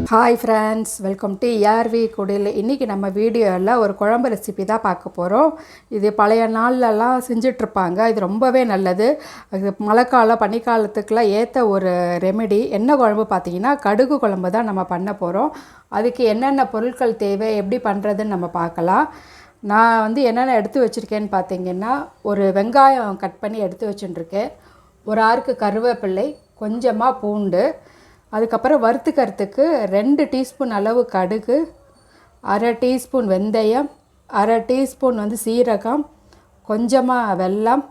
Hi friends, welcome to ARV குடில். இன்றைக்கி நம்ம வீடியோவில் ஒரு குழம்பு ரெசிபி தான் பார்க்க போகிறோம். இது பழைய நாள்லலாம் செஞ்சிட்ருப்பாங்க. இது ரொம்பவே நல்லது. அது மழைக்காலம் பனிக்காலத்துக்கெலாம் ஏற்ற ஒரு ரெமெடி. என்ன குழம்பு பார்த்திங்கன்னா கடுகு குழம்பு தான் நம்ம பண்ண போகிறோம். அதுக்கு என்னென்ன பொருட்கள் தேவை, எப்படி பண்ணுறதுன்னு நம்ம பார்க்கலாம். நான் என்னென்ன எடுத்து வச்சுருக்கேன்னு பார்த்திங்கன்னா, ஒரு வெங்காயம் கட் பண்ணி எடுத்து வச்சுட்டுருக்கேன், ஒரு ஆறுக்கு கருவேப்பிள்ளை, கொஞ்சமாக பூண்டு, அதுக்கப்புறம் வறுத்துக்கிறதுக்கு 2 டீஸ்பூன் அளவு கடுகு, அரை டீஸ்பூன் வெந்தயம், அரை டீஸ்பூன் சீரகம், கொஞ்சமாக வெல்லம்,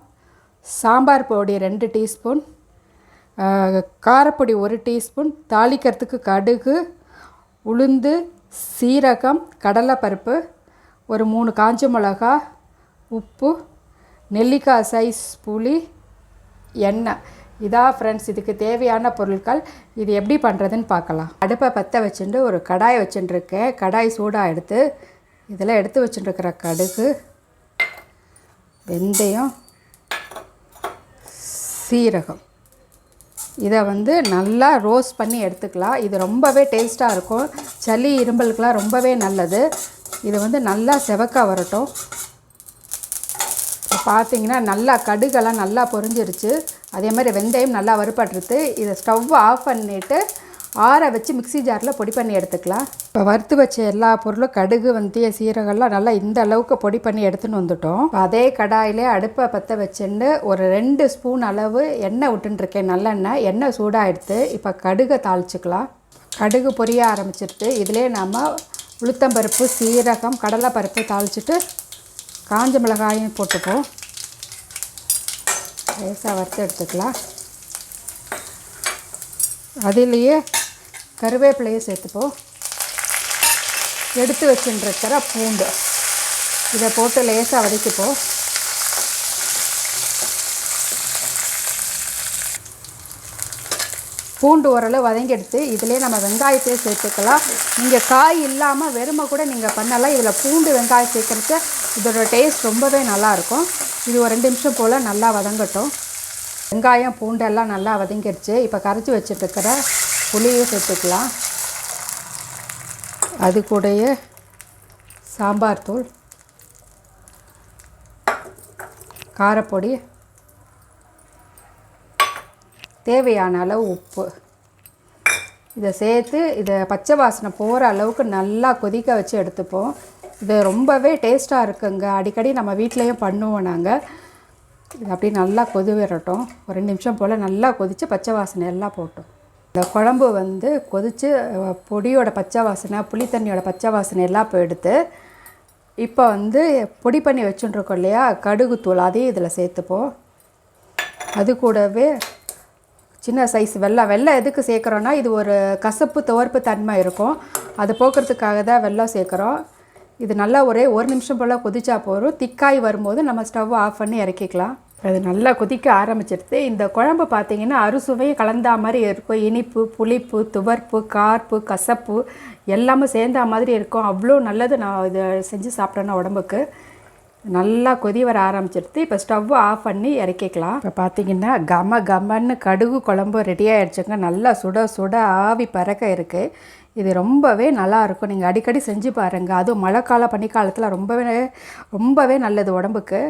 சாம்பார் பொடி 2 டீஸ்பூன், காரப்பொடி 1 டீஸ்பூன், தாளிக்கிறதுக்கு கடுகு, உளுந்து, சீரகம், கடலைப்பருப்பு, ஒரு 3 காஞ்ச மிளகா, உப்பு, நெல்லிக்காய் சைஸ் புளி, எண்ணெய். இதான் ஃப்ரெண்ட்ஸ் இதுக்கு தேவையான பொருட்கள். இது எப்படி பண்ணுறதுன்னு பார்க்கலாம். அடுப்பை பற்ற வச்சுட்டு ஒரு கடாயை வச்சுட்டுருக்கேன். கடாய் சூடாக எடுத்து இதில் எடுத்து வச்சுட்டுருக்கிற கடுகு, வெந்தயம், சீரகம் இதை நல்லா ரோஸ்ட் பண்ணி எடுத்துக்கலாம். இது ரொம்பவே டேஸ்ட்டாக இருக்கும். சளி இரும்பலுக்கெலாம் ரொம்பவே நல்லது. இது நல்லா செவக்க வரட்டும். பார்த்திங்கன்னா நல்லா கடுகெல்லாம் நல்லா பொரிஞ்சிருச்சு. அதே மாதிரி வெந்தயம் நல்லா வறுபட்டுருது. இதை ஸ்டவ் ஆஃப் பண்ணிவிட்டு ஆற வச்சு மிக்ஸி ஜாரில் பொடி பண்ணி எடுத்துக்கலாம். இப்போ வறுத்து வச்ச எல்லா பொருளும் கடுகு, வெந்தயம், சீரகம்லாம் நல்லா இந்த அளவுக்கு பொடி பண்ணி எடுத்துன்னு வந்துட்டோம். அதே கடாயிலே அடுப்பை பற்ற வச்சுட்டு ஒரு 2 ஸ்பூன் அளவு எண்ணெய் விட்டுருக்கேன், நல்லெண்ணெய். எண்ணெய் சூடாக எடுத்து இப்போ கடுகை தாளிச்சிக்கலாம். கடுகு பொரிய ஆரம்பிச்சிருது. இதிலே நாம் உளுத்தம்பருப்பு, சீரகம், கடலைப்பருப்பு தாளிச்சிட்டு காஞ்ச மிளகாயும் போட்டுப்போம். லேசாக வறுத்து எடுத்துக்கலாம். அதிலேயே கருவேப்பிலையை சேர்த்துப்போம். எடுத்து வச்சுருக்கிற பூண்டு இதை போட்டு லேசாக வதக்கிப்போம். பூண்டு ஓரளவு வதங்கி எடுத்து இதிலே நம்ம வெங்காயத்தையும் சேர்த்துக்கலாம். நீங்கள் காய் இல்லாமல் வெறுமை கூட நீங்கள் பண்ணலாம். இதில் பூண்டு வெங்காயம் சேர்க்குறது இதோட டேஸ்ட் ரொம்பவே நல்லாயிருக்கும். இது ஒரு 2 நிமிஷம் போல் நல்லா வதங்கட்டும். வெங்காயம் பூண்டெல்லாம் நல்லா வதங்கிடுச்சு. இப்போ கரைச்சி வச்சுட்டுருக்கிற புளியை சேர்த்துக்கலாம். அது கூடயே சாம்பார் தூள், காரப்பொடி, தேவையான அளவு உப்பு இதை சேர்த்து இதை பச்சை வாசனை போகிற அளவுக்கு நல்லா கொதிக்க வச்சு எடுத்துப்போம். இது ரொம்பவே டேஸ்ட்டாக இருக்குங்க. அடிக்கடி நம்ம வீட்லேயும் பண்ணுவோம் நாங்கள். இது அப்படி நல்லா கொதி வரட்டும். ஒரு 2 நிமிஷம் போல் நல்லா கொதித்து பச்சை வாசனை எல்லாம் போட்டோம். இந்த குழம்பு கொதித்து பொடியோட பச்சை வாசனை, புளித்தண்ணியோட பச்சை வாசனை எல்லாம் போயிடுத்து. இப்போ பொடி பண்ணி வச்சுட்டுருக்கோம் இல்லையா கடுகு தூள், அதையும் இதில் சேர்த்துப்போம். அது கூடவே சின்ன சைஸ் வெல்லம் எதுக்கு சேர்க்குறோன்னா, இது ஒரு கசப்பு துவர்ப்பு தன்மை இருக்கும். அது போக்குறதுக்காக தான் வெல்லம் சேர்க்குறோம். இது நல்லா ஒரு 1 நிமிஷம் போல் கொதிச்சா போகிறோம். திக்காய் வரும்போது நம்ம ஸ்டவ் ஆஃப் பண்ணி இறக்கிக்கலாம். அது நல்லா கொதிக்க ஆரம்பிச்சிடுது. இந்த குழம்பு பார்த்திங்கன்னா அறுசுவையும் கலந்தா மாதிரி இருக்கும். இனிப்பு, புளிப்பு, துவர்ப்பு, கார்ப்பு, கசப்பு எல்லாமே சேர்ந்தா மாதிரி இருக்கும். அவ்வளோ நல்லது. நான் இதை செஞ்சு சாப்பிட்டேன்னா உடம்புக்கு. நல்லா கொதி வர ஆரம்பிச்சிடுது. இப்போ ஸ்டவ் ஆஃப் பண்ணி இறக்கிக்கலாம். இப்போ பார்த்திங்கன்னா கமன்னு கடுகு குழம்பு ரெடி ஆகிடுச்சுங்க. நல்லா சுட சுட ஆவி பறக்க இருக்குது. இது ரொம்பவே நல்லாயிருக்கும். நீங்கள் அடிக்கடி செஞ்சு பாருங்கள். அதுவும் மழைக்காலம் பனிக்காலத்தில் ரொம்பவே நல்லது உடம்புக்கு.